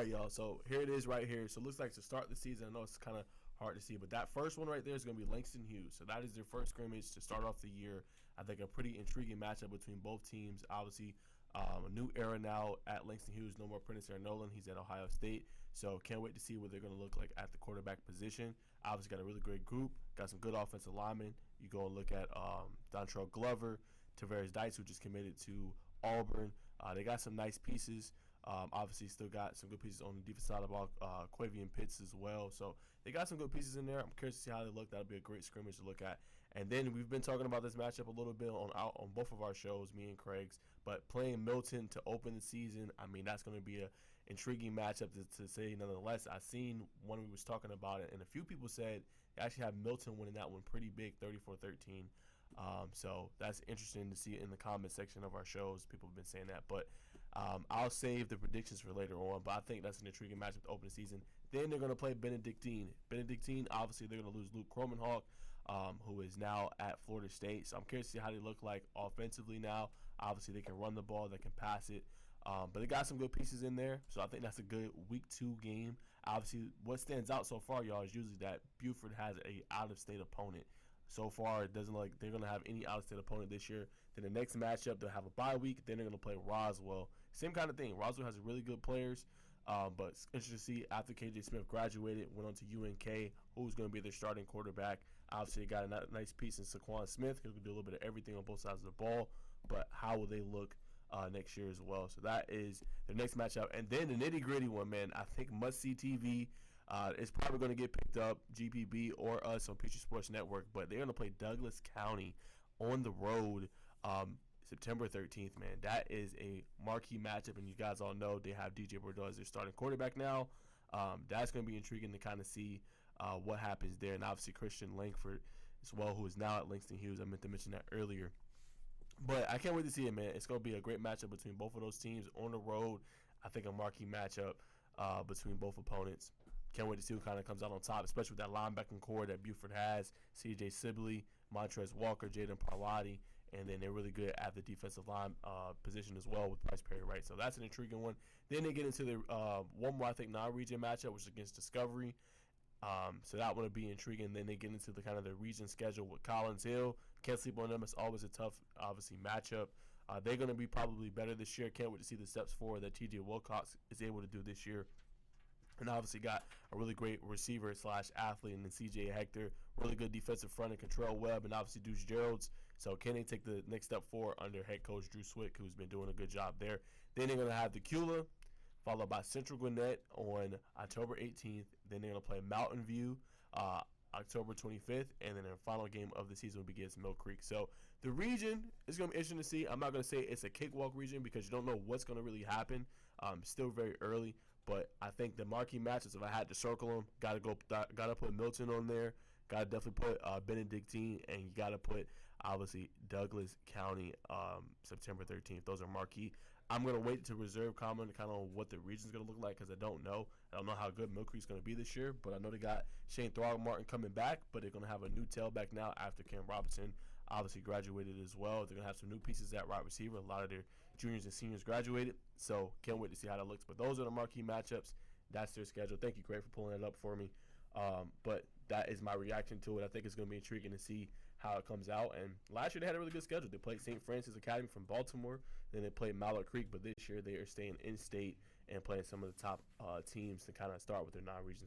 right, y'all. So here it is right here. So it looks like to start the season, I know it's kind of hard to see, but that first one right there is going to be Langston Hughes. So that is their first scrimmage to start off the year. I think a pretty intriguing matchup between both teams. Obviously, a new era now at Langston Hughes. No more Prentice Nolan. He's at Ohio State. So can't wait to see what they're going to look like at the quarterback position. Obviously got a really great group. Got some good offensive linemen. You go and look at Dontrell Glover, Tavares Dice, who just committed to Auburn. They got some nice pieces. Obviously, still got some good pieces on the defensive side of the ball, Quavian Pitts as well. So they got some good pieces in there. I'm curious to see how they look. That'll be a great scrimmage to look at. And then we've been talking about this matchup a little bit on both of our shows, me and Craig's. But playing Milton to open the season, I mean, that's going to be an intriguing matchup to say nonetheless. I seen when we was talking about it, and a few people said they actually have Milton winning that one pretty big, 34-13. So that's interesting to see in the comment section of our shows. People have been saying that, but I'll save the predictions for later on. But I think that's an intriguing matchup to open the season. Then they're going to play Benedictine. Obviously, they're going to lose Luke Kromenhawk, who is now at Florida State. So I'm curious to see how they look like offensively now. Obviously, they can run the ball, they can pass it. But they got some good pieces in there, so I think that's a good week 2 game. Obviously, what stands out so far, y'all, is usually that Buford has a out-of-state opponent. So far, it doesn't look like they're going to have any out-of-state opponent this year. Then the next matchup, they'll have a bye week. Then they're going to play Roswell. Same kind of thing. Roswell has really good players, but it's interesting to see after KJ Smith graduated, went on to UNK, who's going to be their starting quarterback. Obviously, they got a nice piece in Saquon Smith. He'll do a little bit of everything on both sides of the ball, but how will they look next year as well? So that is their next matchup. And then the nitty-gritty one, man, I think must-see TV. It's probably going to get picked up, GPB or us on Peachtree Sports Network, but they're going to play Douglas County on the road September 13th, man. That is a marquee matchup, and you guys all know they have DJ Bordeaux as their starting quarterback now. That's going to be intriguing to kind of see what happens there. And obviously Christian Langford as well, who is now at Langston Hughes. I meant to mention that earlier. But I can't wait to see it, man. It's going to be a great matchup between both of those teams on the road. I think a marquee matchup between both opponents. Can't wait to see who kind of comes out on top, especially with that linebacking core that Buford has. C.J. Sibley, Montrez Walker, Jaden Parlati, and then they're really good at the defensive line position as well with Bryce Perry, right? So that's an intriguing one. Then they get into the one more, I think, non-region matchup, which is against Discovery. So that one will be intriguing. Then they get into the kind of the region schedule with Collins Hill. Can't sleep on them. It's always a tough, obviously, matchup. They're going to be probably better this year. Can't wait to see the steps forward that T.J. Wilcox is able to do this year. And obviously got a really great receiver / athlete and then C.J. Hector. Really good defensive front and Contrell Webb and obviously Deuce Geralds. So can they take the next step forward under head coach Drew Swick, who's been doing a good job there. Then they're going to have the Decula, followed by Central Gwinnett on October 18th. Then they're going to play Mountain View October 25th, and then their final game of the season will be against Mill Creek. So the region is going to be interesting to see. I'm not going to say it's a cakewalk region because you don't know what's going to really happen. Still very early, but I think the marquee matches, if I had to circle them, got to put Milton on there. Got to definitely put Benedictine, and you got to put, obviously, Douglas County September 13th. Those are marquee. I'm going to wait to reserve comment kind of on what the region is going to look like because I don't know. I don't know how good Mill Creek's going to be this year, but I know they got Shane Throgmorton coming back, but they're going to have a new tailback now after Cam Robinson obviously graduated as well. They're going to have some new pieces at wide receiver. A lot of their juniors and seniors graduated, so can't wait to see how that looks. But those are the marquee matchups. That's their schedule. Thank you, Craig, for pulling it up for me. But that is my reaction to it. I think it's going to be intriguing to see how it comes out. And last year they had a really good schedule. They played St. Francis Academy from Baltimore. Then they played Mallard Creek. But this year they are staying in-state and playing some of the top teams to kind of start with their non-region